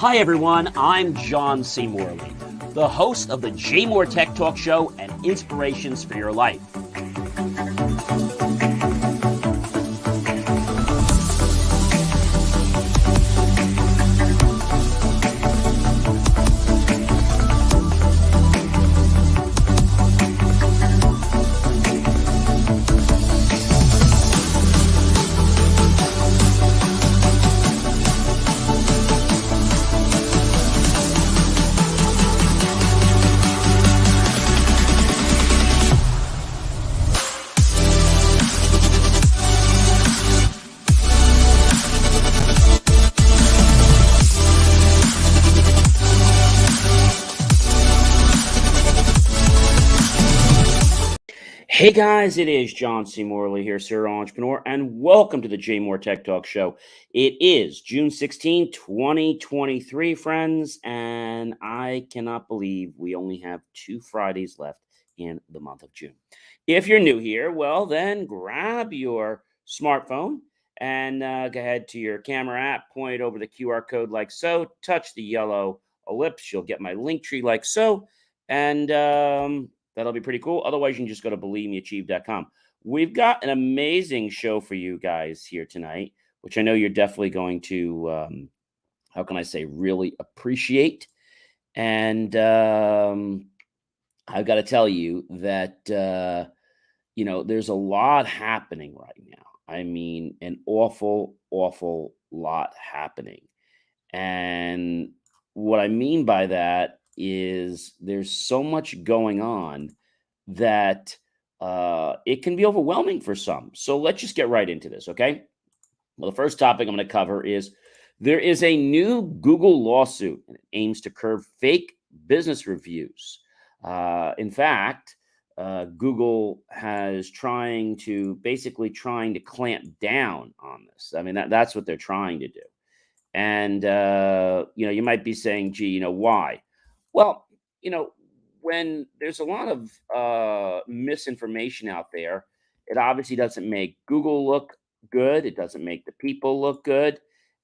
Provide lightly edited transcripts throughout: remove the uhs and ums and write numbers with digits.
Hi everyone, I'm John C. Morley, the host of the JMOR Tech Talk Show and Inspirations for Your Life. Hey guys, it is John C. Morley here, serial entrepreneur, and welcome to the JMOR Tech Talk Show. It is June 16, 2023, friends, and I cannot believe we only have 2 Fridays left in the month of June. If you're new here, well, then grab your smartphone and go ahead to your camera app, point over the QR code like so, touch the yellow ellipse, you'll get my link tree like so, and that'll be pretty cool. Otherwise, you can just go to believemeachieve.com. We've got an amazing show for you guys here tonight, which I know you're definitely going to, how can I say, really appreciate. And I've got to tell you that, there's a lot happening right now. I mean, an awful, awful lot happening. And what I mean by that is there's so much going on that it can be overwhelming for some. So let's just get right into this, okay? Well, the first topic I'm going to cover is there is a new Google lawsuit and it aims to curb fake business reviews. In fact, Google has trying to clamp down on this. I mean, that's what they're trying to do. And, you might be saying, gee, why? Well, when there's a lot of misinformation out there, it obviously doesn't make Google look good. It doesn't make the people look good.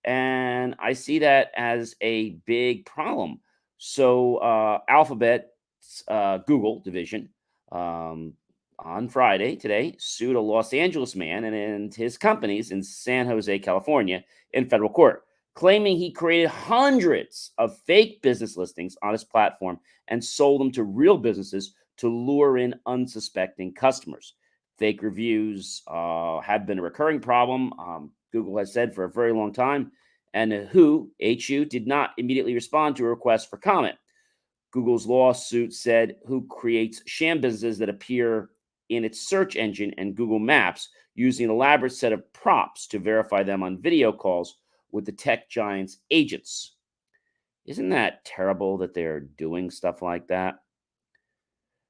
And I see that as a big problem. So Alphabet's Google division on Friday today sued a Los Angeles man and his companies in San Jose, California in federal court, claiming he created hundreds of fake business listings on his platform and sold them to real businesses to lure in unsuspecting customers. Fake reviews have been a recurring problem, Google has said, for a very long time, and HU did not immediately respond to a request for comment. Google's lawsuit said HU creates sham businesses that appear in its search engine and Google Maps using an elaborate set of props to verify them on video calls with the tech giant's agents. Isn't that terrible that they're doing stuff like that?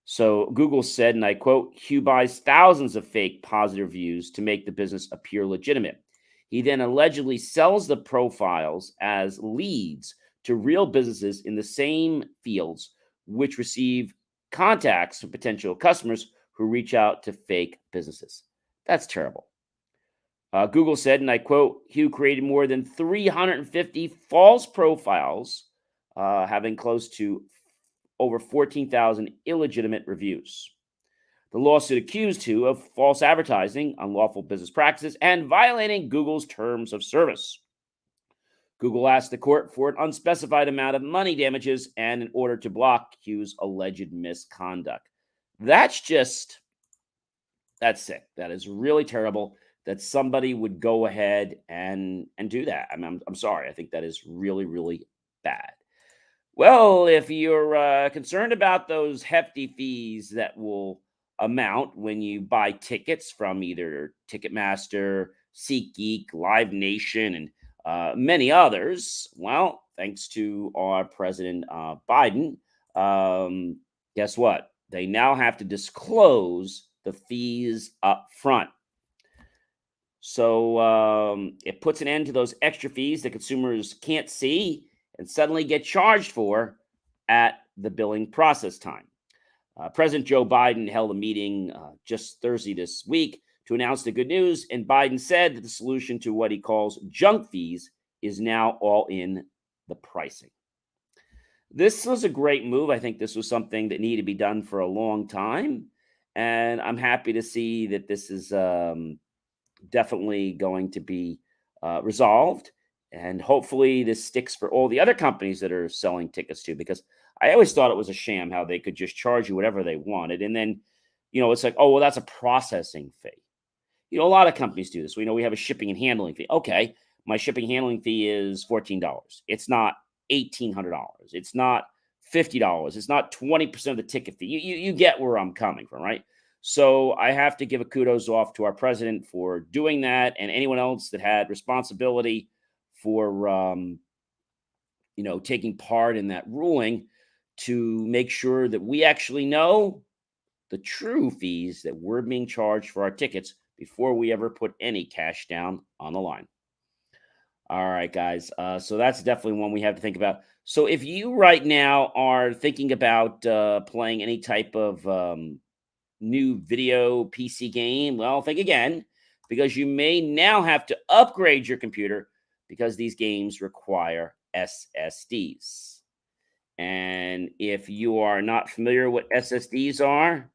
So Google said, and I quote, "HU buys thousands of fake positive reviews to make the business appear legitimate. He then allegedly sells the profiles as leads to real businesses in the same fields, which receive contacts from potential customers who reach out to fake businesses." That's terrible. Google said, and I quote, "HU created more than 350 false profiles, having close to over 14,000 illegitimate reviews." The lawsuit accused HU of false advertising, unlawful business practices, and violating Google's terms of service. Google asked the court for an unspecified amount of money damages and in order to block HU's alleged misconduct. That's sick. That is really terrible that somebody would go ahead and do that. I mean, I'm sorry. I think that is really, really bad. Well, if you're concerned about those hefty fees that will amount when you buy tickets from either Ticketmaster, SeatGeek, Live Nation, and many others, well, thanks to our President Biden, guess what? They now have to disclose the fees up front. So it puts an end to those extra fees that consumers can't see and suddenly get charged for at the billing process time. President Joe Biden held a meeting just Thursday this week to announce the good news, and Biden said that the solution to what he calls junk fees is now all in the pricing. This was a great move. I think this was something that needed to be done for a long time. And I'm happy to see that this is definitely going to be resolved. And hopefully, this sticks for all the other companies that are selling tickets too, because I always thought it was a sham how they could just charge you whatever they wanted. And then, it's like, oh, well, that's a processing fee. A lot of companies do this. We know we have a shipping and handling fee. Okay, my shipping and handling fee is $14. It's not $1,800. It's not $50. It's not 20% of the ticket fee. You get where I'm coming from, right? So I have to give a kudos off to our president for doing that, and anyone else that had responsibility for taking part in that ruling to make sure that we actually know the true fees that we're being charged for our tickets before we ever put any cash down on the line. All right, guys. So that's definitely one we have to think about. So if you right now are thinking about playing any type of new video PC game, well, think again, because you may now have to upgrade your computer because these games require SSDs. And if you are not familiar what SSDs are,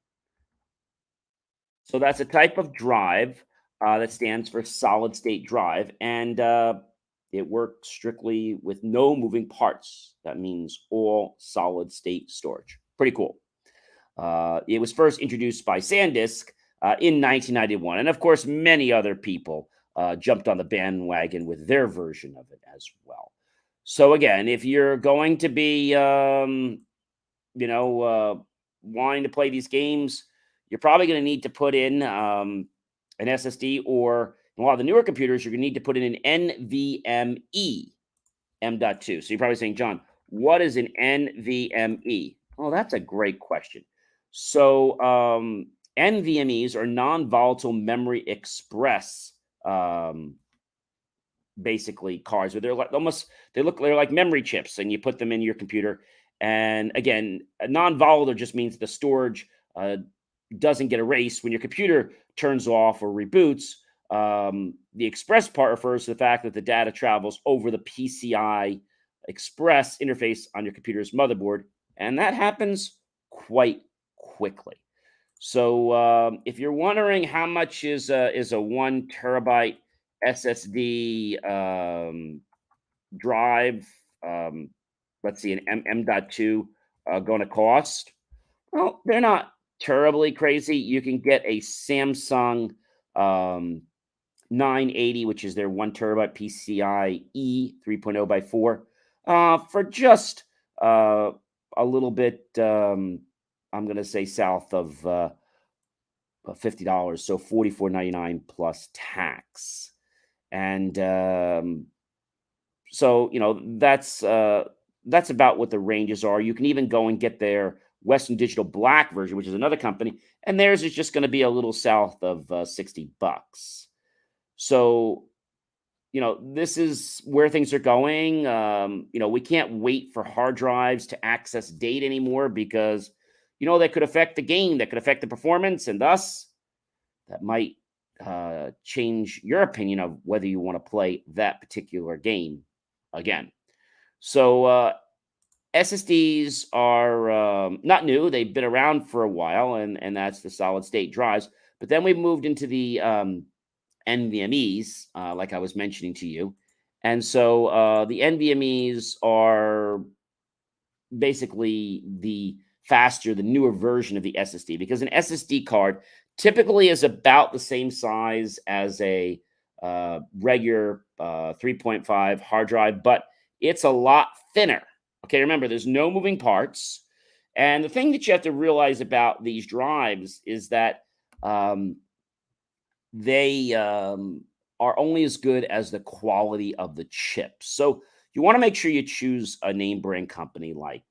so that's a type of drive that stands for solid state drive, and it works strictly with no moving parts. That means all solid state storage. Pretty cool. It was first introduced by SanDisk in 1991, and of course, many other people jumped on the bandwagon with their version of it as well. So again, if you're going to be, wanting to play these games, you're probably going to need to put in an SSD, or in a lot of the newer computers, you're going to need to put in an NVMe M.2. So you're probably saying, John, what is an NVMe? Oh, that's a great question. So NVMEs are non-volatile memory express, basically cards, where they're like they're like memory chips, and you put them in your computer. And again, non-volatile just means the storage doesn't get erased when your computer turns off or reboots. The express part refers to the fact that the data travels over the PCI Express interface on your computer's motherboard, and that happens quite quickly. So if you're wondering how much is a 1 terabyte SSD drive, let's see, an M.2 going to cost, well, they're not terribly crazy. You can get a Samsung 980, which is their 1 terabyte PCIe 3.0 by 4, for just a little bit, I'm going to say south of $50, so $44.99 plus tax. And so that's about what the ranges are. You can even go and get their Western Digital Black version, which is another company, and theirs is just going to be a little south of $60. So this is where things are going. We can't wait for hard drives to access data anymore, because that could affect the game, that could affect the performance, and thus that might change your opinion of whether you want to play that particular game again. So SSDs are not new. They've been around for a while, and that's the solid state drives. But then we moved into the NVMEs, like I was mentioning to you. And so the NVMEs are basically the newer version of the SSD, because an SSD card typically is about the same size as a regular 3.5 hard drive, but it's a lot thinner. Okay, remember, there's no moving parts. And the thing that you have to realize about these drives is that they are only as good as the quality of the chips. So you want to make sure you choose a name brand company like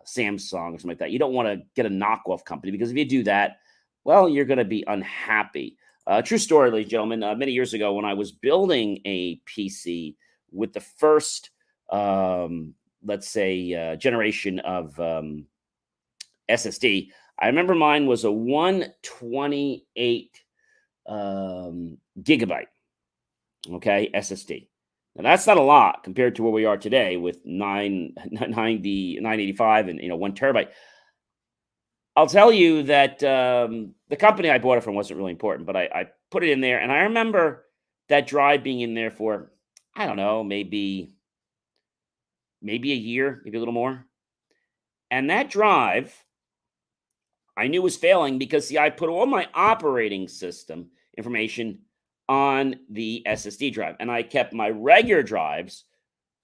Samsung or something like that. You don't want to get a knockoff company, because if you do that, well, you're going to be unhappy. True story, ladies and gentlemen. Many years ago, when I was building a PC with the first, let's say, generation of SSD, I remember mine was a 128 gigabyte, okay, SSD. Now that's not a lot compared to where we are today with 990, 985, and 1 terabyte. I'll tell you that the company I bought it from wasn't really important, but I put it in there, and I remember that drive being in there for, I don't know, maybe a year, maybe a little more. And that drive I knew was failing because, see, I put all my operating system information on the SSD drive, and I kept my regular drives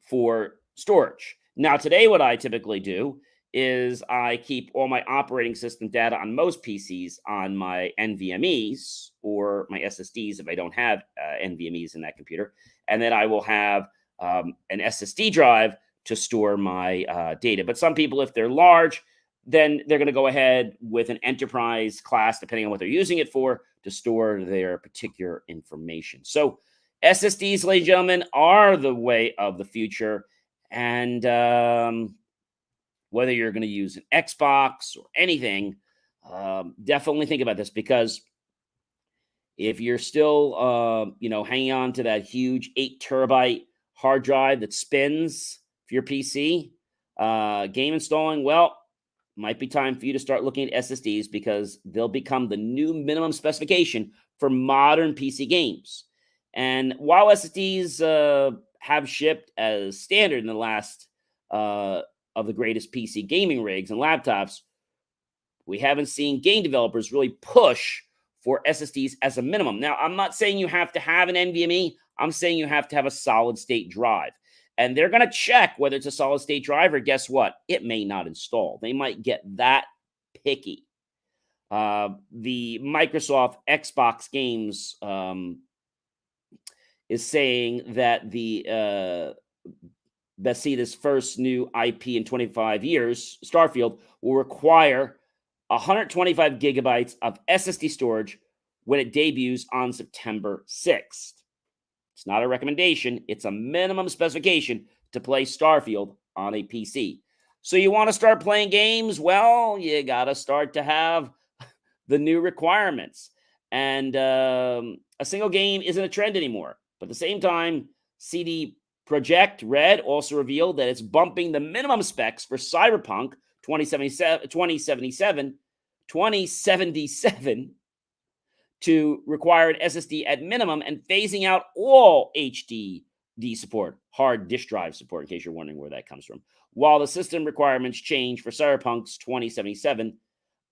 for storage. Now, today, what I typically do is I keep all my operating system data on most PCs on my NVMe's or my SSDs if I don't have NVMe's in that computer. And then I will have an SSD drive to store my data. But some people, if they're large, then they're going to go ahead with an enterprise class, depending on what they're using it for, to store their particular information. So SSDs, ladies and gentlemen, are the way of the future. And whether you're going to use an Xbox or anything, definitely think about this, because if you're still, hanging on to that huge 8 terabyte hard drive that spins for your PC, game installing, well, might be time for you to start looking at SSDs, because they'll become the new minimum specification for modern PC games. And while SSDs have shipped as standard in the last of the greatest PC gaming rigs and laptops, we haven't seen game developers really push for SSDs as a minimum. Now, I'm not saying you have to have an NVMe. I'm saying you have to have a solid state drive. And they're going to check whether it's a solid state drive, or guess what? It may not install. They might get that picky. The Microsoft Xbox games is saying that the Bethesda's first new IP in 25 years, Starfield, will require 125 gigabytes of SSD storage when it debuts on September 6th. It's not a recommendation. It's a minimum specification to play Starfield on a PC. So you want to start playing games? Well, you got to start to have the new requirements. And a single game isn't a trend anymore. But at the same time, CD Projekt Red also revealed that it's bumping the minimum specs for Cyberpunk 2077 to require an SSD at minimum, and phasing out all HDD support, hard disk drive support, in case you're wondering where that comes from. While the system requirements change for Cyberpunk's 2077,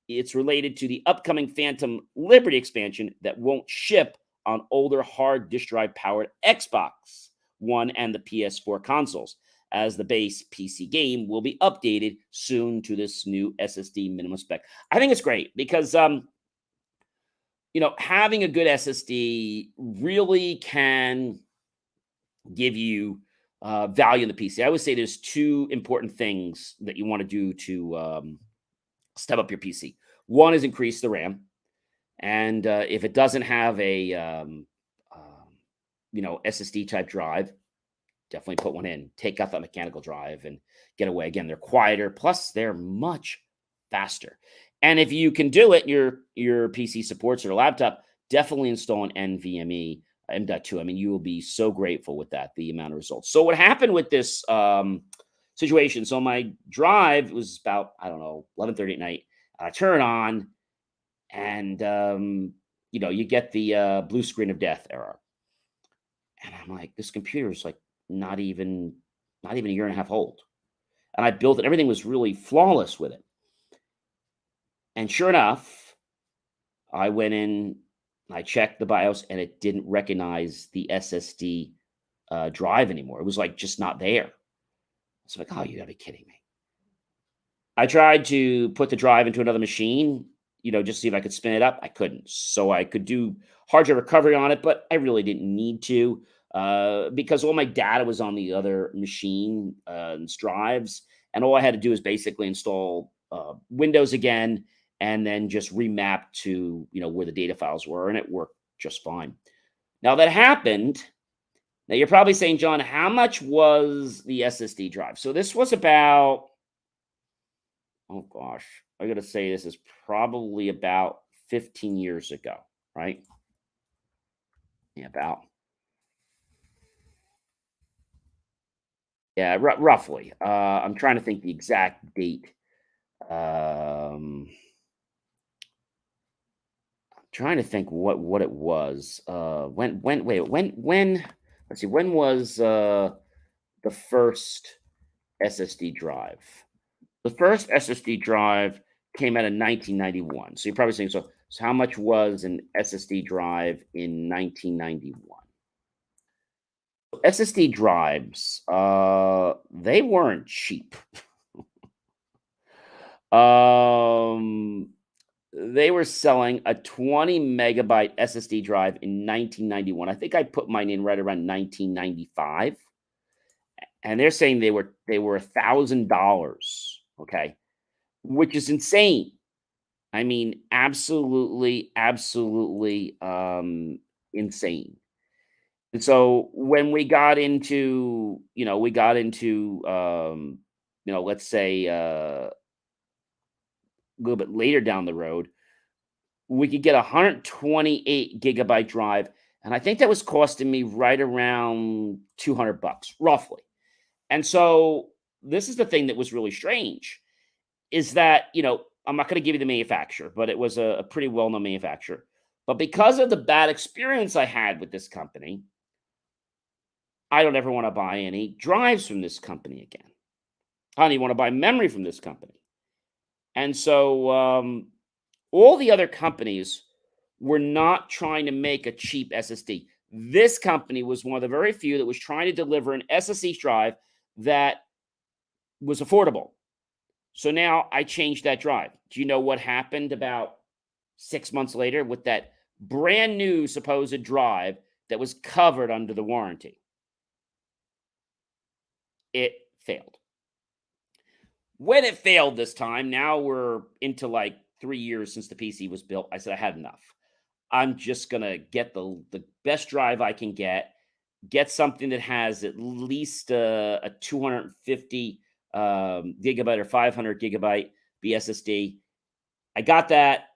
it's related to the upcoming Phantom Liberty expansion that won't ship on older hard disk drive powered Xbox One and the PS4 consoles, as the base PC game will be updated soon to this new SSD minimum spec. I think it's great because having a good SSD really can give you value in the PC. I always say there's two important things that you want to do to step up your PC. One is increase the RAM, and if it doesn't have a SSD type drive, definitely put one in. Take out that mechanical drive and get away. Again, they're quieter, plus they're much faster. And if you can do it, your PC supports or laptop, definitely install an NVMe M.2. I mean, you will be so grateful with that, the amount of results. So what happened with this situation? So my drive was about, 11:30 at night. I turn it on, and you get the blue screen of death error. And I'm like, this computer is like not even a year and a half old. And I built it. Everything was really flawless with it. And sure enough, I went in, I checked the BIOS, and it didn't recognize the SSD drive anymore. It was like just not there. It's like, oh, you gotta be kidding me. I tried to put the drive into another machine, just to see if I could spin it up. I couldn't. So I could do hard drive recovery on it, but I really didn't need to because all my data was on the other machine drives. And all I had to do is basically install Windows again, and then just remap to, where the data files were, and it worked just fine. Now that happened. Now you're probably saying, John, how much was the SSD drive? So this was about, oh gosh, I got to say this is probably about 15 years ago, right? Yeah, about. Yeah, roughly. I'm trying to think the exact date. Um, Trying to think what it was. When wait when let's see, when was the first SSD drive? The first SSD drive came out in 1991. So you're probably saying, so how much was an SSD drive in 1991? SSD drives, they weren't cheap. Um, they were selling a 20 megabyte SSD drive in 1991. I think I put mine in right around 1995, and they're saying they were $1,000. Okay, which is insane. I mean, absolutely, absolutely insane. And so when we got into, let's say a little bit later down the road, we could get a 128 gigabyte drive. And I think that was costing me right around $200, roughly. And so this is the thing that was really strange is that, I'm not going to give you the manufacturer, but it was a pretty well known manufacturer. But because of the bad experience I had with this company, I don't ever want to buy any drives from this company again. I don't even want to buy memory from this company. And so all the other companies were not trying to make a cheap SSD. This company was one of the very few that was trying to deliver an SSD drive that was affordable. So now I changed that drive. Do you know what happened about 6 months later with that brand new supposed drive that was covered under the warranty? It failed. When it failed this time, now we're into like 3 years since the PC was built. I said, I had enough. I'm just going to get the best drive I can get something that has at least a 250 gigabyte or 500 gigabyte BSSD. I got that,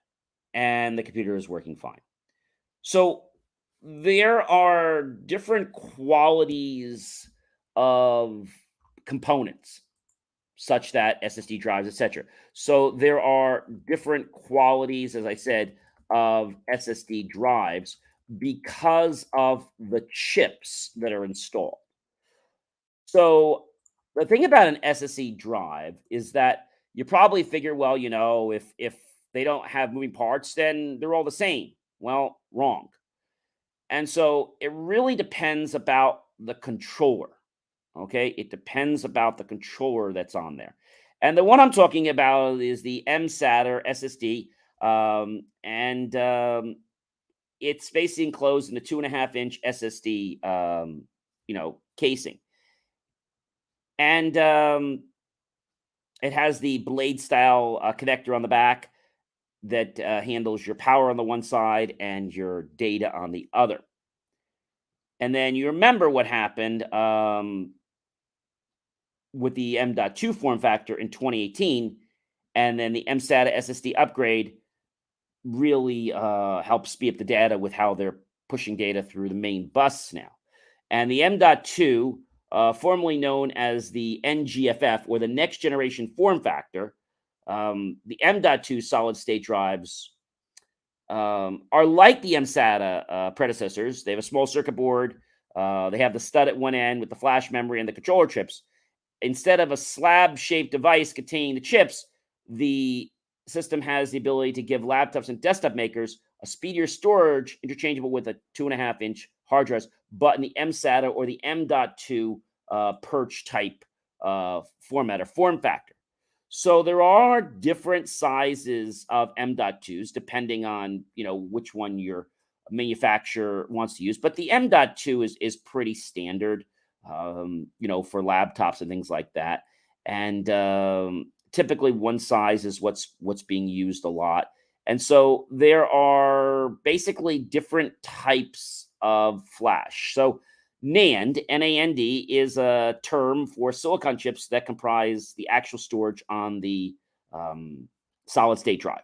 and the computer is working fine. So there are different qualities of components, such that SSD drives, etc. So there are different qualities, as I said, of SSD drives because of the chips that are installed. So the thing about an SSD drive is that you probably figure, well, if they don't have moving parts, then they're all the same. Well, wrong. And so it really depends about the controller. Okay, it depends about the controller that's on there. And the one I'm talking about is the MSATA SSD, and it's basically enclosed in a 2.5-inch SSD, casing, and it has the blade style connector on the back that handles your power on the one side and your data on the other. And then you remember what happened with the M.2 form factor in 2018, and then the MSATA SSD upgrade really helps speed up the data with how they're pushing data through the main bus now. And the M.2, formerly known as the NGFF, or the next generation form factor, the M.2 solid state drives are like the MSATA predecessors. They have a small circuit board. They have the stud at one end with the flash memory and the controller chips. Instead of a slab-shaped device containing the chips, the system has the ability to give laptops and desktop makers a speedier storage interchangeable with a 2.5-inch hard drive, but in the MSATA or the M.2 perch type format or form factor. So there are different sizes of M.2s depending on which one your manufacturer wants to use, but the M.2 is pretty standard, for laptops and things like that. And typically one size is what's being used a lot. And so there are basically different types of flash. So NAND, NAND, is a term for silicon chips that comprise the actual storage on the solid state drive.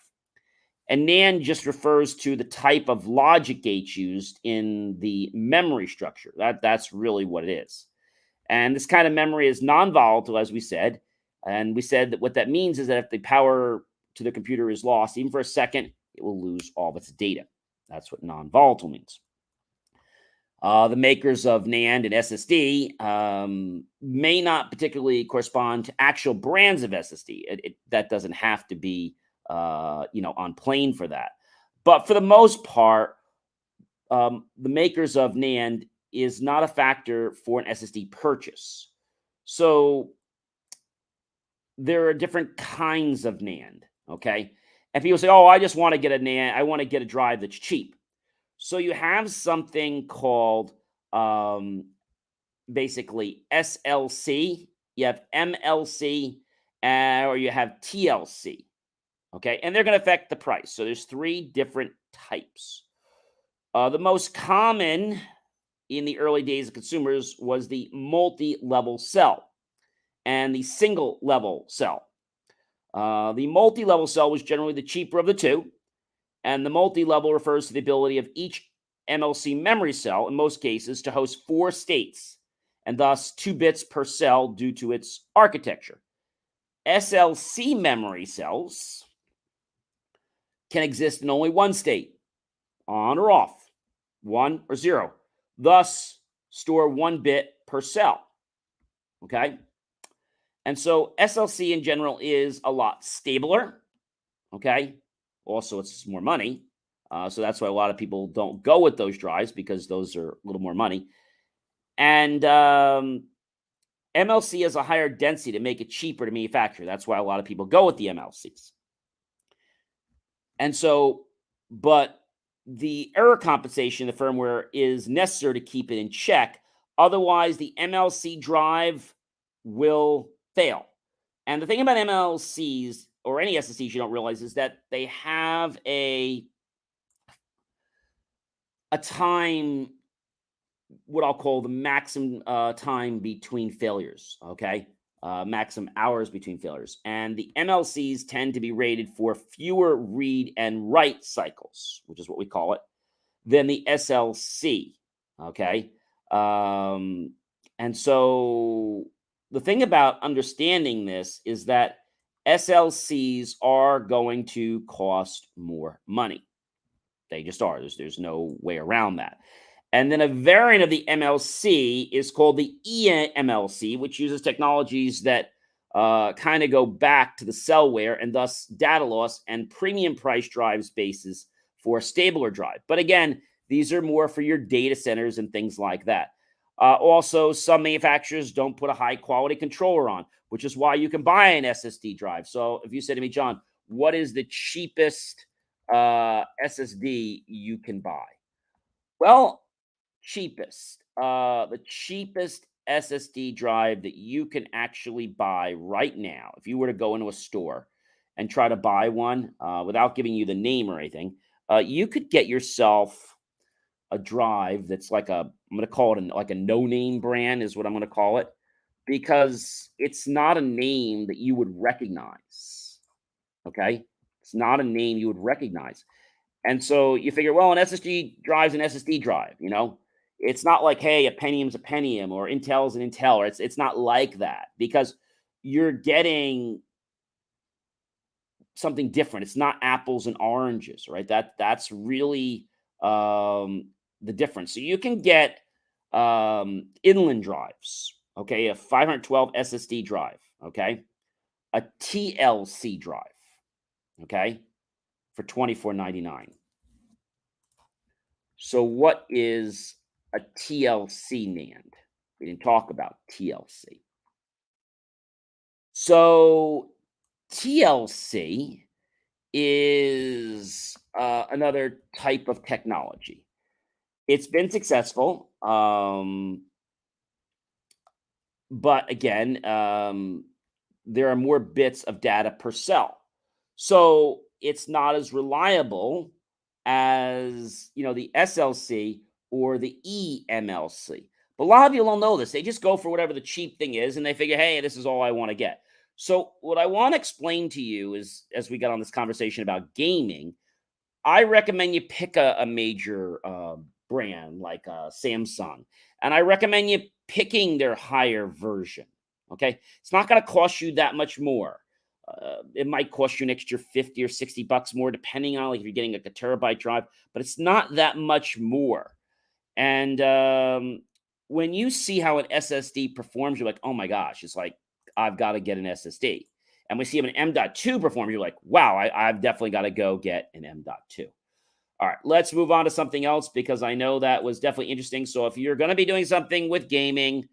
And NAND just refers to the type of logic gates used in the memory structure. That's really what it is. And this kind of memory is non-volatile, as we said. And we said that what that means is that if the power to the computer is lost, even for a second, it will lose all of its data. That's what non-volatile means. The makers of NAND and SSD may not particularly correspond to actual brands of SSD. That doesn't have to be, on plane for that. But for the most part, the makers of NAND is not a factor for an SSD purchase. So there are different kinds of NAND, okay? And people say, oh, I just want to get a NAND. I want to get a drive that's cheap. So you have something called basically SLC, you have MLC, or you have TLC, okay? And they're going to affect the price. So there's 3 different types. The most common in the early days of consumers was the multi-level cell and the single-level cell. The multi-level cell was generally the cheaper of the two, and the multi-level refers to the ability of each MLC memory cell, in most cases, to host 4 states, and thus 2 bits per cell due to its architecture. SLC memory cells can exist in only 1 state, on or off, 1 or 0, thus store 1 bit per cell, okay? And so SLC in general is a lot stabler, okay? Also, it's more money. So that's why a lot of people don't go with those drives, because those are a little more money. And MLC has a higher density to make it cheaper to manufacture. That's why a lot of people go with the MLCs. And so, but the error compensation in the firmware is necessary to keep it in check. Otherwise, the MLC drive will fail. And the thing about MLCs or any SSDs you don't realize is that they have a time, what I'll call the maximum time between failures, okay? Maximum hours between failures. And the MLCs tend to be rated for fewer read and write cycles, which is what we call it, than the SLC, okay? And so the thing about understanding this is that SLCs are going to cost more money. They just are. There's no way around that. And then a variant of the MLC is called the eMLC, which uses technologies that kind of go back to the cell wear and thus data loss and premium price drive spaces for a stabler drive. But again, these are more for your data centers and things like that. Also, some manufacturers don't put a high quality controller on, which is why you can buy an SSD drive. So if you say to me, John, what is the cheapest SSD you can buy? Well, the cheapest SSD drive that you can actually buy right now, if you were to go into a store and try to buy one without giving you the name or anything, you could get yourself a drive that's like I'm going to call it like a no-name brand is what I'm going to call it, because it's not a name that you would recognize, okay? It's not a name you would recognize. And so you figure, well, an SSD drive's an SSD drive, It's not like, hey, a Pentium's a Pentium or Intel's an Intel. Or it's not like that, because you're getting something different. It's not apples and oranges, right? That's really the difference. So you can get inland drives, okay, a 512 SSD drive, okay, a TLC drive, okay, for $24.99. So what is a TLC NAND? We didn't talk about TLC. So TLC is another type of technology. It's been successful, but again, there are more bits of data per cell. So it's not as reliable as, the SLC or the eMLC. But a lot of people don't know this. They just go for whatever the cheap thing is, and they figure, hey, this is all I want to get. So what I want to explain to you is, as we got on this conversation about gaming, I recommend you pick a major brand like Samsung. And I recommend you picking their higher version. Okay. It's not going to cost you that much more. It might cost you an extra 50 or 60 bucks more, depending on like if you're getting like a terabyte drive, but it's not that much more. And when you see how an SSD performs, you're like, oh my gosh, it's like, I've got to get an SSD. And we see an M.2 perform, you're like, wow, I've definitely got to go get an M.2. All right, let's move on to something else because I know that was definitely interesting. So if you're going to be doing something with gaming,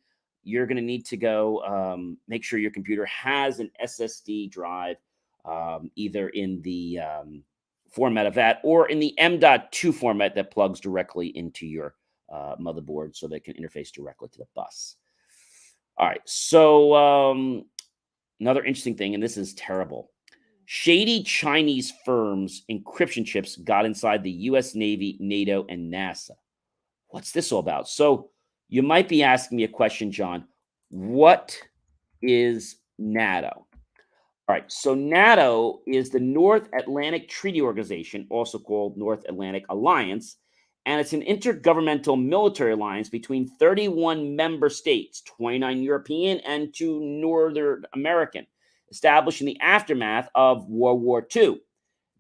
you're going to need to go make sure your computer has an SSD drive, either in the format of that or in the M.2 format that plugs directly into your motherboard so they can interface directly to the bus. All right, so another interesting thing, and this is terrible. Shady Chinese firms' encryption chips got inside the U.S. Navy, NATO, and NASA. What's this all about? So you might be asking me a question, John. What is NATO? All right, so NATO is the North Atlantic Treaty Organization, also called North Atlantic Alliance, and it's an intergovernmental military alliance between 31 member states, 29 European and 2 Northern American, established in the aftermath of World War II.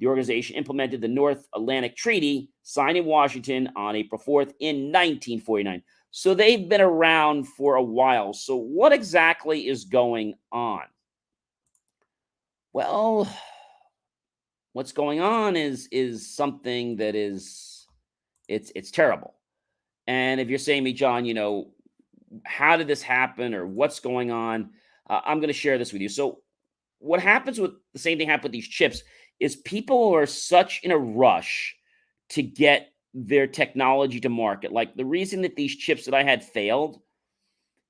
The organization implemented the North Atlantic Treaty, signed in Washington on April 4th in 1949. So they've been around for a while. So what exactly is going on? Well, what's going on is something that is it's terrible. And if you're saying to me, John, how did this happen or what's going on? I'm going to share this with you. So what happens with the same thing happened with these chips is people are such in a rush to get their technology to market. Like the reason that these chips that I had failed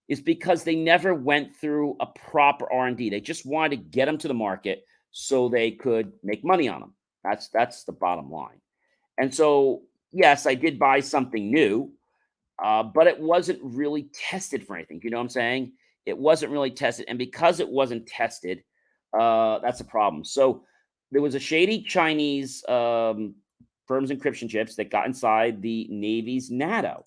is because they never went through a proper R&D. They just wanted to get them to the market so they could make money on them. That's the bottom line. And so, yes, I did buy something new, but it wasn't really tested for anything. You know what I'm saying? It wasn't really tested. And because it wasn't tested, that's a problem. So there was a shady Chinese firm's encryption chips that got inside the Navy's NATO.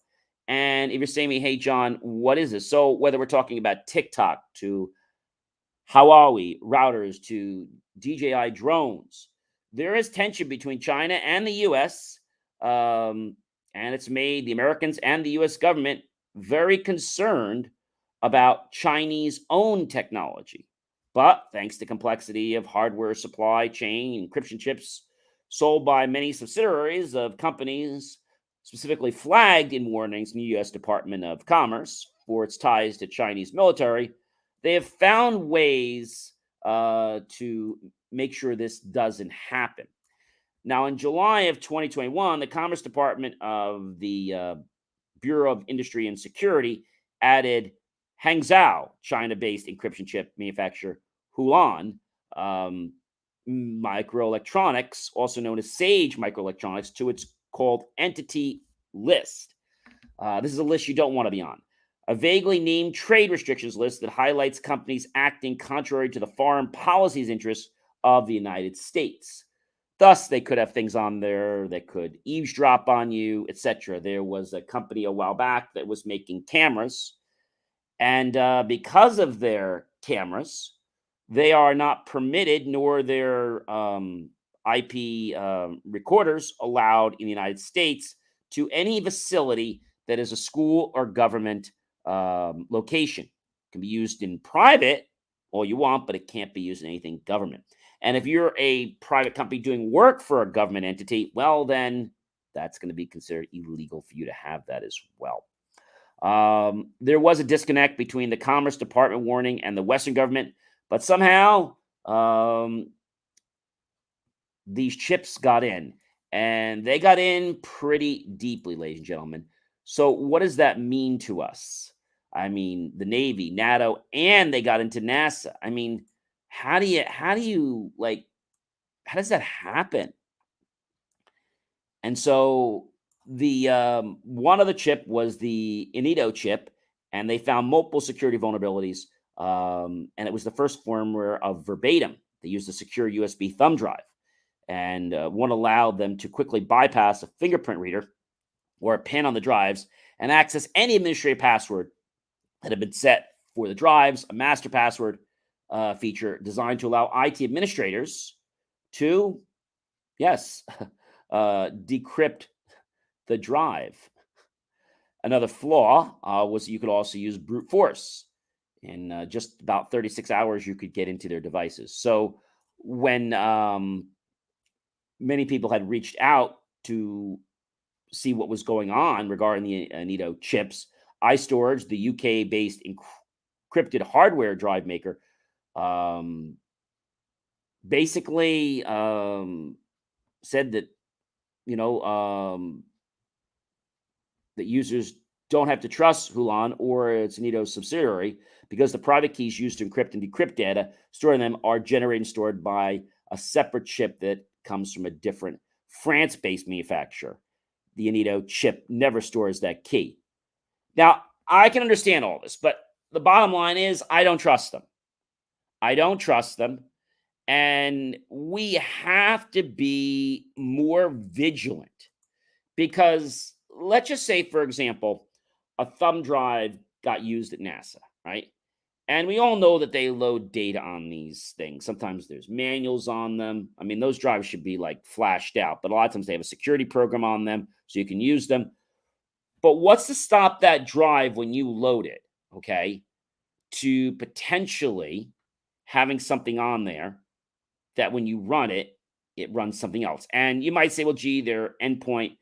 And if you're saying to me, hey, John, what is this? So whether we're talking about TikTok to Huawei routers to DJI drones, there is tension between China and the U.S., and it's made the Americans and the U.S. government very concerned about Chinese-owned technology. But thanks to complexity of hardware supply chain, encryption chips sold by many subsidiaries of companies specifically flagged in warnings from the U.S. Department of Commerce for its ties to Chinese military, they have found ways to make sure this doesn't happen. Now, in July of 2021, the Commerce Department of the Bureau of Industry and Security added Hangzhou, China-based encryption chip manufacturer Hulan Microelectronics, also known as Sage Microelectronics, to its called entity list. This is a list you don't want to be on. A vaguely named trade restrictions list that highlights companies acting contrary to the foreign policies interests of the United States. Thus, they could have things on there that could eavesdrop on you, etc. There was a company a while back that was making cameras, and because of their cameras, they are not permitted, nor their IP recorders allowed in the United States to any facility that is a school or government location. It can be used in private all you want, but it can't be used in anything government. And if you're a private company doing work for a government entity, well, then that's going to be considered illegal for you to have that as well. There was a disconnect between the Commerce Department warning and the Western government, but somehow these chips got in, and they got in pretty deeply, ladies and gentlemen. So what does that mean to us? I mean, the Navy, NATO, and they got into NASA. I mean, how does that happen? And so the one of the chip was the NATO chip, and they found multiple security vulnerabilities. And it was the first firmware of Verbatim. They used a secure USB thumb drive, and one allowed them to quickly bypass a fingerprint reader or a pin on the drives and access any administrative password that had been set for the drives, a master password feature designed to allow IT administrators to, yes, decrypt the drive. Another flaw was you could also use brute force. In just about 36 hours, you could get into their devices. So when many people had reached out to see what was going on regarding the NATO chips, iStorage, the UK-based encrypted hardware drive maker, um, basically said that you know that users don't have to trust Hulan or its NATO subsidiary because the private keys used to encrypt and decrypt data stored in them are generated and stored by a separate chip that comes from a different France-based manufacturer. The NATO chip never stores that key. Now, I can understand all this, but the bottom line is I don't trust them. I don't trust them. And we have to be more vigilant because let's just say, for example, a thumb drive got used at NASA, right? And we all know that they load data on these things. Sometimes there's manuals on them. I mean, those drives should be like flashed out, but a lot of times they have a security program on them so you can use them. But what's to stop that drive when you load it, okay, to potentially having something on there that when you run it, it runs something else? And you might say, well, gee, their endpoint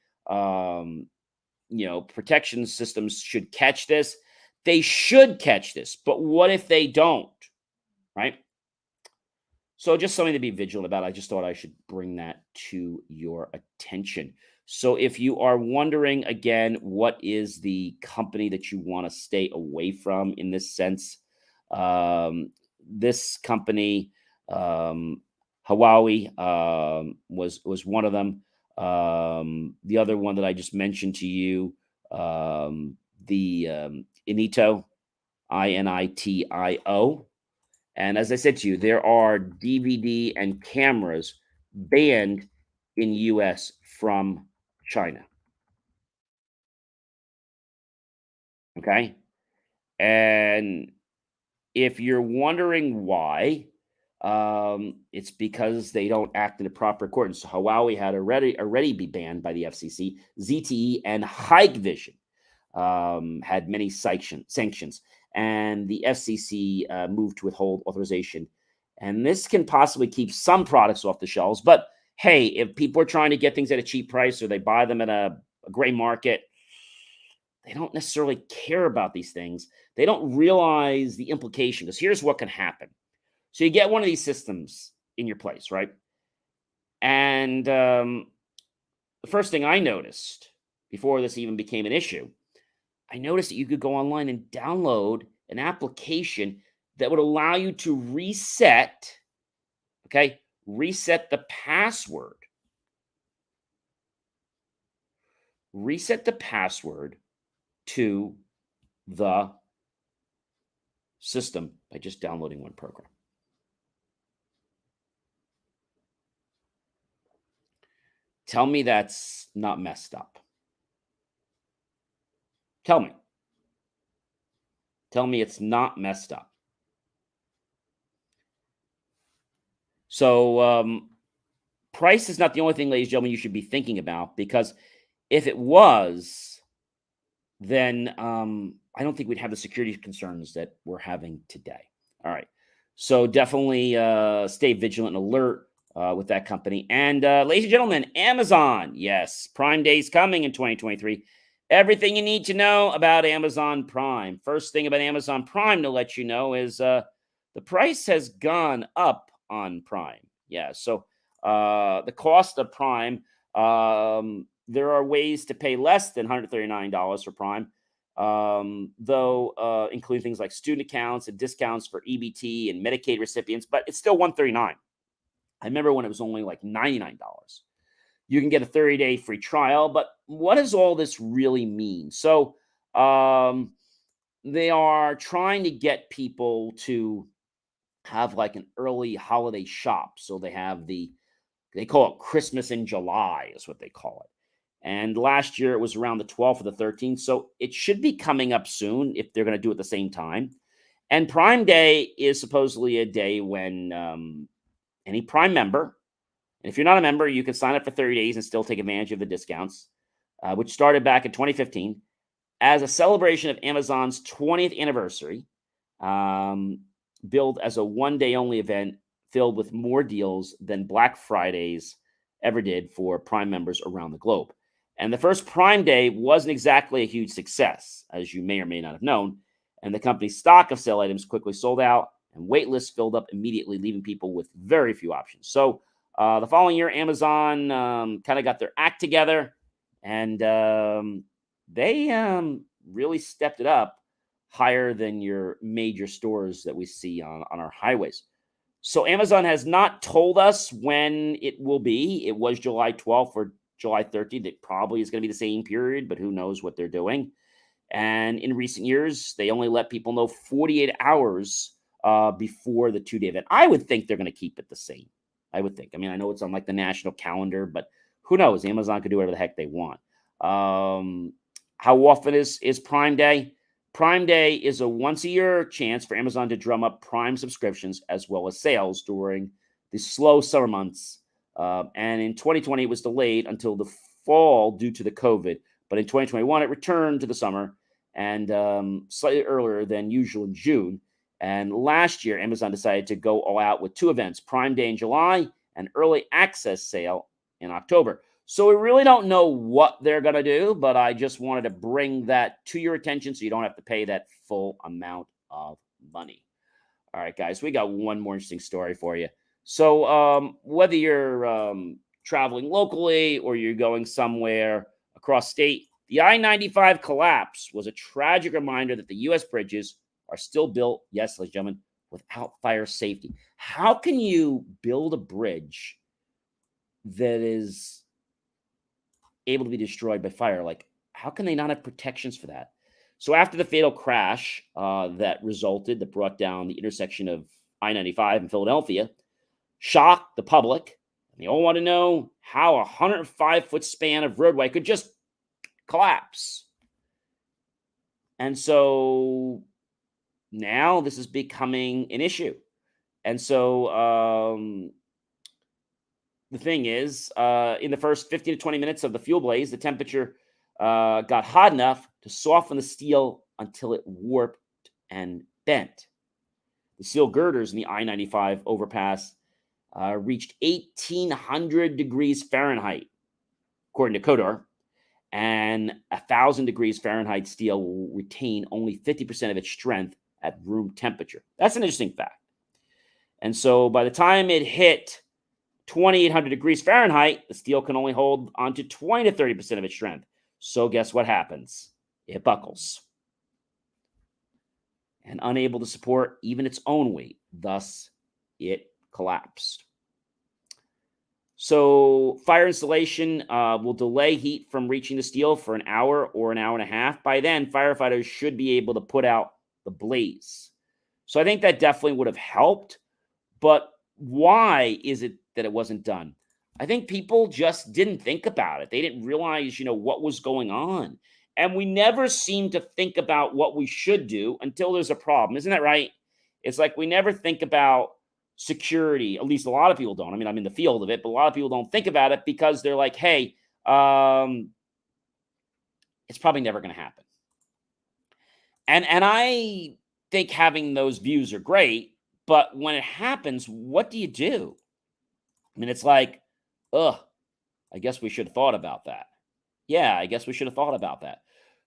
protection systems should catch this. They should catch this, but what if they don't? Right? So just something to be vigilant about. I just thought I should bring that to your attention. So if you are wondering again, what is the company that you want to stay away from in this sense? This company, Huawei, was one of them. The other one that I just mentioned to you, the Inito, INITIO. And as I said to you, there are DVD and cameras banned in US from China. Okay. And if you're wondering why, it's because they don't act in the proper accordance. So Huawei had already be banned by the FCC. ZTE and Hikvision had many sanctions, and the FCC moved to withhold authorization. And this can possibly keep some products off the shelves. But hey, if people are trying to get things at a cheap price or they buy them at a gray market, they don't necessarily care about these things. They don't realize the implication. Because here's what can happen. So you get one of these systems in your place, right? And the first thing I noticed before this even became an issue, I noticed that you could go online and download an application that would allow you to reset the password. Reset the password to the system by just downloading one program. Tell me that's not messed up. Tell me. Tell me it's not messed up. So, price is not the only thing, ladies and gentlemen, you should be thinking about, because if it was, then I don't think we'd have the security concerns that we're having today. All right. So definitely stay vigilant and alert with that company. And ladies and gentlemen, Amazon. Yes, Prime Day is coming in 2023. Everything you need to know about Amazon Prime. First thing about Amazon Prime to let you know is the price has gone up on Prime. Yeah, so the cost of Prime, there are ways to pay less than $139 for Prime, though including things like student accounts and discounts for EBT and Medicaid recipients, but it's still $139. I remember when it was only like $99. You can get a 30-day free trial, but what does all this really mean? So they are trying to get people to have like an early holiday shop. So they have they call it Christmas in July is what they call it. And last year it was around the 12th or the 13th. So it should be coming up soon if they're going to do it at the same time. And Prime Day is supposedly a day when any Prime member, and if you're not a member, you can sign up for 30 days and still take advantage of the discounts, which started back in 2015 as a celebration of Amazon's 20th anniversary, billed as a one-day only event filled with more deals than Black Fridays ever did for Prime members around the globe. And the first Prime Day wasn't exactly a huge success, as you may or may not have known, and the company's stock of sale items quickly sold out, and wait lists filled up immediately, leaving people with very few options. So the following year, Amazon kind of got their act together, and they really stepped it up higher than your major stores that we see on our highways. So Amazon has not told us when it will be. It was July 12th or July 13th. It probably is going to be the same period, but who knows what they're doing. And in recent years, they only let people know 48 hours before the two-day event. I would think they're going to keep it the same. I would think. I mean, I know it's on like the national calendar, but who knows? Amazon could do whatever the heck they want. How often is Prime Day? Prime Day is a once-a-year chance for Amazon to drum up Prime subscriptions as well as sales during the slow summer months. And in 2020, it was delayed until the fall due to the COVID. But in 2021, it returned to the summer and slightly earlier than usual in June. And last year, Amazon decided to go all out with two events, Prime Day in July and early access sale in October. So we really don't know what they're going to do, but I just wanted to bring that to your attention so you don't have to pay that full amount of money. All right, guys, we got one more interesting story for you. So whether you're traveling locally or you're going somewhere across state, the I-95 collapse was a tragic reminder that the U.S. bridges are still built, yes, ladies and gentlemen, without fire safety. How can you build a bridge that is able to be destroyed by fire? Like, how can they not have protections for that? So after the fatal crash that brought down the intersection of I-95 in Philadelphia, shocked the public. And they all want to know how a 105-foot span of roadway could just collapse. And so now this is becoming an issue. And so the thing is, in the first 15 to 20 minutes of the fuel blaze, the temperature got hot enough to soften the steel until it warped and bent. The steel girders in the I-95 overpass reached 1,800 degrees Fahrenheit, according to Codor, and 1,000 degrees Fahrenheit steel will retain only 50% of its strength at room temperature. That's an interesting fact. And so by the time it hit 2,800 degrees Fahrenheit, the steel can only hold on to 20 to 30% of its strength. So guess what happens? It buckles. And unable to support even its own weight. Thus, it collapsed. So fire installation will delay heat from reaching the steel for an hour or an hour and a half. By then, firefighters should be able to put out the blaze. So I think that definitely would have helped. But why is it that it wasn't done? I think people just didn't think about it. They didn't realize, what was going on. And we never seem to think about what we should do until there's a problem. Isn't that right? It's like we never think about security. At least a lot of people don't. I mean, I'm in the field of it, but a lot of people don't think about it because they're like, hey, it's probably never going to happen. And I think having those views are great, but when it happens, what do you do? I mean, it's like, I guess we should have thought about that. Yeah, I guess we should have thought about that.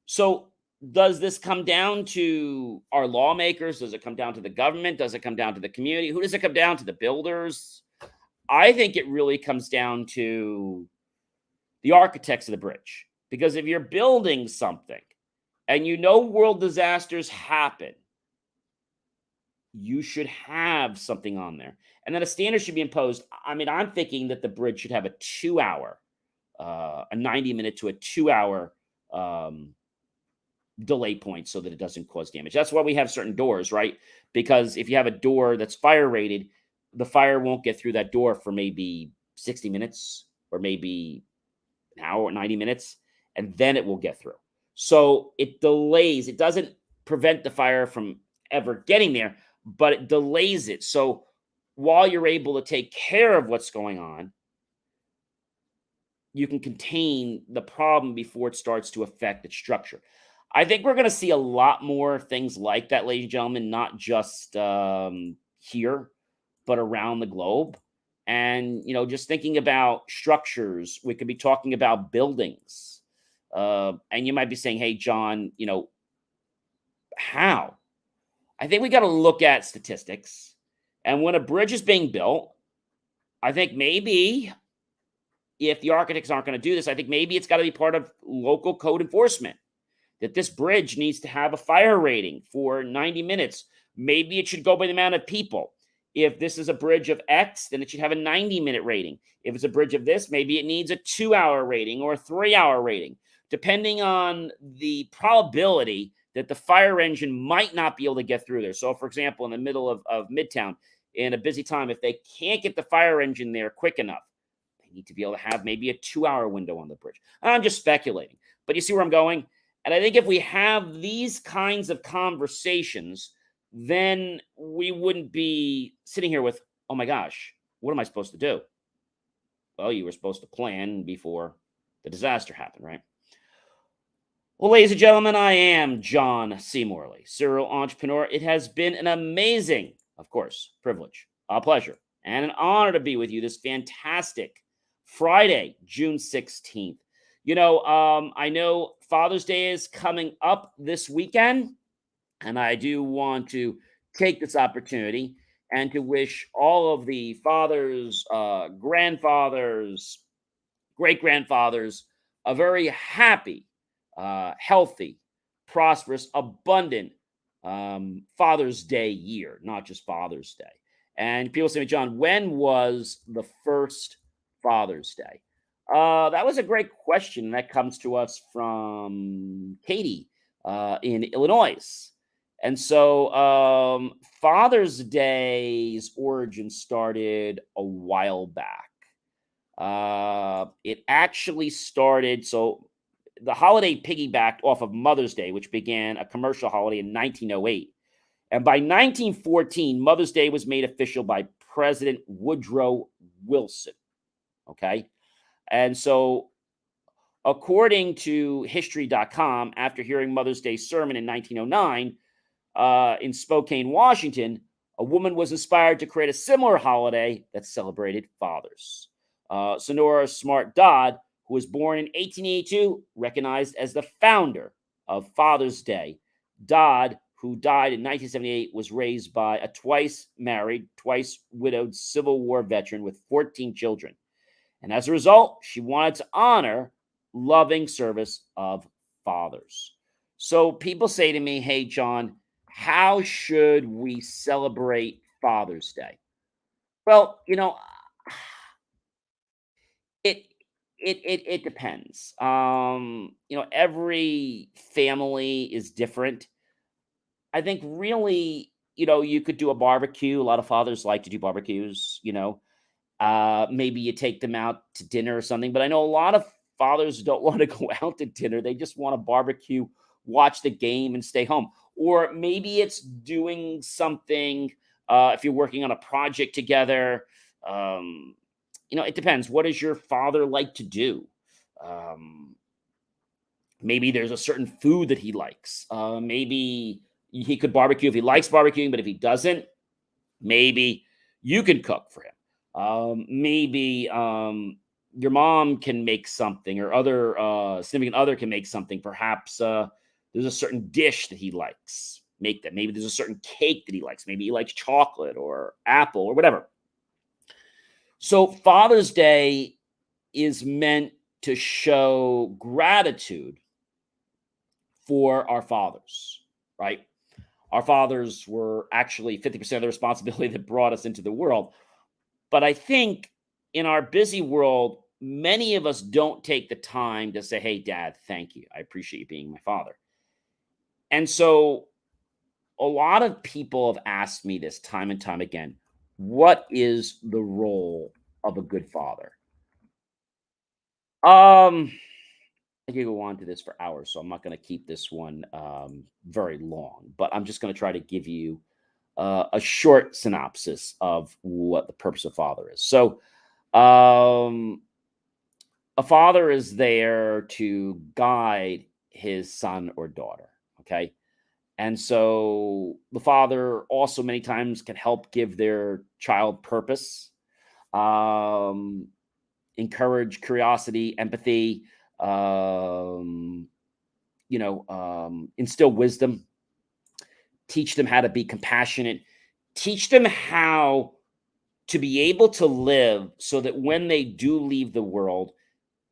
So does this come down to our lawmakers? Does it come down to the government? Does it come down to the community? Who does it come down to? The builders? I think it really comes down to the architects of the bridge. Because if you're building something and world disasters happen, you should have something on there. And then a standard should be imposed. I mean, I'm thinking that the bridge should have a 2-hour, a 90-minute to a 2-hour delay point so that it doesn't cause damage. That's why we have certain doors, right? Because if you have a door that's fire rated, the fire won't get through that door for maybe 60 minutes or maybe hour or 90 minutes, and then it will get through. So it delays, it doesn't prevent the fire from ever getting there, but it delays it. So while you're able to take care of what's going on, you can contain the problem before it starts to affect its structure. I think we're going to see a lot more things like that, ladies and gentlemen, not just here, but around the globe. And, just thinking about structures, we could be talking about buildings. And you might be saying, hey, John, how? I think we got to look at statistics. And when a bridge is being built, I think maybe if the architects aren't going to do this, I think maybe it's got to be part of local code enforcement that this bridge needs to have a fire rating for 90 minutes. Maybe it should go by the amount of people. If this is a bridge of X, then it should have a 90-minute rating. If it's a bridge of this, maybe it needs a 2-hour rating or a 3-hour rating, depending on the probability that the fire engine might not be able to get through there. So, for example, in the middle of Midtown, in a busy time, if they can't get the fire engine there quick enough, they need to be able to have maybe a 2-hour window on the bridge. I'm just speculating, but you see where I'm going? And I think if we have these kinds of conversations, then we wouldn't be sitting here with, oh my gosh, what am I supposed to do? Well, you were supposed to plan before the disaster happened, right? Well, ladies and gentlemen, I am John C. Morley, serial entrepreneur. It has been an amazing, of course, privilege, a pleasure, and an honor to be with you this fantastic Friday, June 16th. I know Father's Day is coming up this weekend, and I do want to take this opportunity and to wish all of the fathers, grandfathers, great grandfathers a very happy, healthy, prosperous, abundant Father's Day year, not just Father's Day. And people say, John, when was the first Father's Day? That was a great question. That comes to us from Katie in Illinois. And so Father's Day's origin started a while back. It actually started, so the holiday piggybacked off of Mother's Day, which began a commercial holiday in 1908. And by 1914, Mother's Day was made official by President Woodrow Wilson. Okay. And so, according to history.com, after hearing Mother's Day sermon in 1909 in Spokane, Washington, a woman was inspired to create a similar holiday that celebrated fathers. Sonora Smart Dodd, who was born in 1882, recognized as the founder of Father's Day. Dodd, who died in 1978, was raised by a twice married, twice widowed Civil War veteran with 14 children. And as a result, she wanted to honor loving service of fathers. So people say to me, hey, John, how should we celebrate Father's Day? Well, it depends. Every family is different. I think really, you could do a barbecue. A lot of fathers like to do barbecues, maybe you take them out to dinner or something. But I know a lot of fathers don't want to go out to dinner. They just want to barbecue, watch the game, and stay home. Or maybe it's doing something if you're working on a project together. It depends. What does your father like to do? Maybe there's a certain food that he likes. Maybe he could barbecue if he likes barbecuing, but if he doesn't, maybe you can cook for him. Maybe your mom can make something, or other significant other can make something. Perhaps there's a certain dish that he likes. Make that. Maybe there's a certain cake that he likes. Maybe he likes chocolate or apple or whatever. So Father's Day is meant to show gratitude for our fathers, right? Our fathers were actually 50% of the responsibility that brought us into the world. But I think in our busy world, many of us don't take the time to say, hey, Dad, thank you. I appreciate you being my father. And so a lot of people have asked me this time and time again, what is the role of a good father? I could go on to this for hours, so I'm not going to keep this one very long. But I'm just going to try to give you a short synopsis of what the purpose of father is. So, um, a father is there to guide his son or daughter. Okay. And so the father also many times can help give their child purpose, um, encourage curiosity, empathy, um, instill wisdom, teach them how to be compassionate, teach them how to be able to live so that when they do leave the world,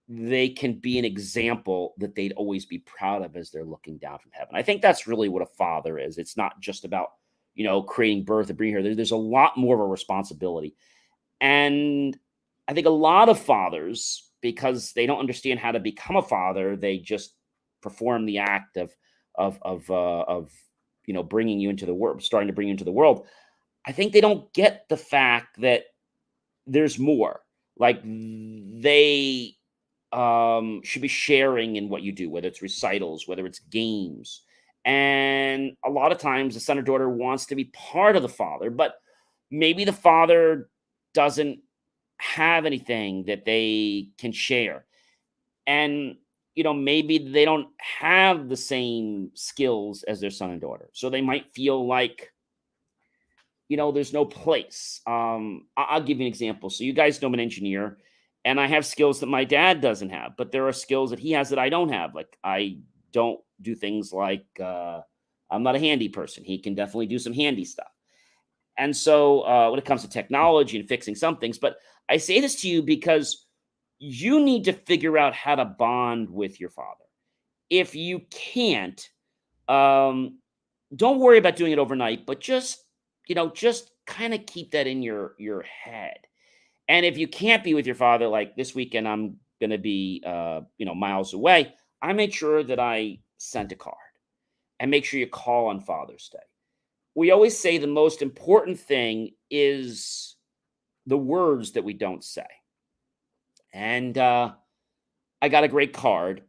they can be an example that they'd always be proud of as they're looking down from heaven. I think that's really what a father is. It's not just about, creating birth and bringing her. There's a lot more of a responsibility. And I think a lot of fathers, because they don't understand how to become a father, they just perform the act of bringing you into the world, starting to bring you into the world. I think they don't get the fact that there's more. Like they should be sharing in what you do, whether it's recitals, whether it's games. And a lot of times the son or daughter wants to be part of the father, but maybe the father doesn't have anything that they can share. And, maybe they don't have the same skills as their son and daughter. So they might feel like, there's no place. I'll give you an example. So you guys know I'm an engineer, and I have skills that my dad doesn't have, but there are skills that he has that I don't have. Like I don't do things like I'm not a handy person. He can definitely do some handy stuff. And so when it comes to technology and fixing some things, but I say this to you because you need to figure out how to bond with your father. If you can't, um, don't worry about doing it overnight, but just kind of keep that in your head. And if you can't be with your father, like this weekend, I'm going to be, miles away. I made sure that I sent a card, and make sure you call on Father's Day. We always say the most important thing is the words that we don't say. And I got a great card.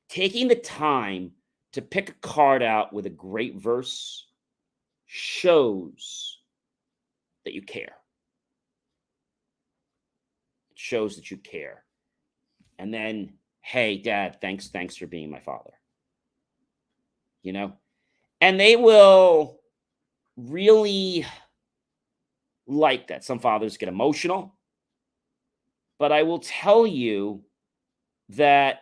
Taking the time to pick a card out with a great verse shows that you care. It shows that you care. And then, hey, dad, thanks for being my father. You know? And they will really like that. Some fathers get emotional, but I will tell you that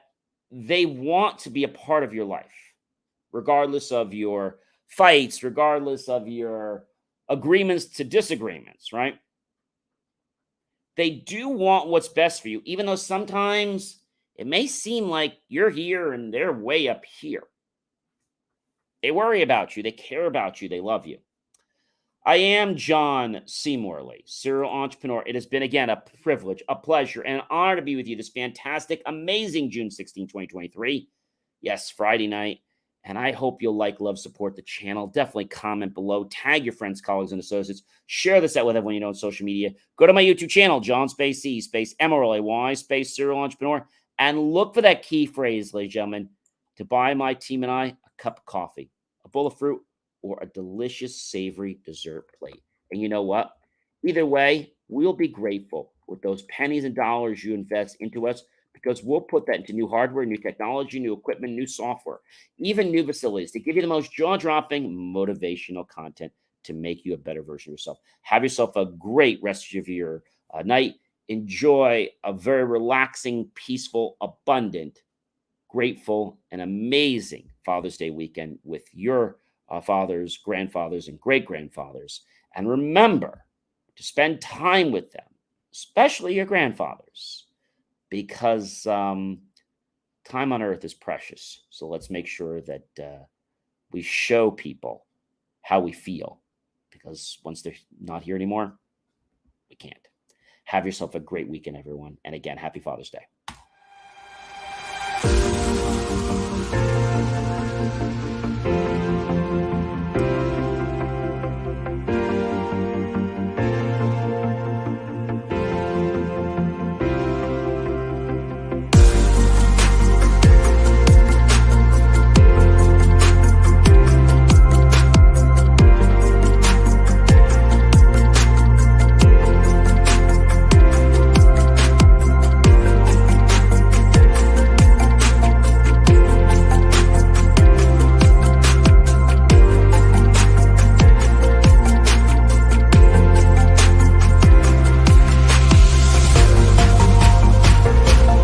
they want to be a part of your life, regardless of your fights, regardless of your agreements to disagreements, right? They do want what's best for you, even though sometimes it may seem like you're here and they're way up here. They worry about you, they care about you, they love you. I am John C. Morley, serial entrepreneur. It has been, again, a privilege, a pleasure, and an honor to be with you this fantastic, amazing June 16, 2023. Yes, Friday night. And I hope you'll like, love, support the channel. Definitely comment below. Tag your friends, colleagues, and associates. Share this out with everyone you know on social media. Go to my YouTube channel, John Space C, Space MRLAY, Space Serial Entrepreneur, and look for that key phrase, ladies and gentlemen, to buy my team and I a cup of coffee, a bowl of fruit, or a delicious, savory dessert plate. And you know what? Either way, we'll be grateful with those pennies and dollars you invest into us, because we'll put that into new hardware, new technology, new equipment, new software, even new facilities to give you the most jaw-dropping motivational content to make you a better version of yourself. Have yourself a great rest of your night. Enjoy a very relaxing, peaceful, abundant, grateful, and amazing Father's Day weekend with your fathers, grandfathers, and great grandfathers. And remember to spend time with them, especially your grandfathers, because time on earth is precious. So let's make sure that we show people how we feel, because once they're not here anymore, we can't. Have yourself a great weekend, everyone. And again, happy Father's Day.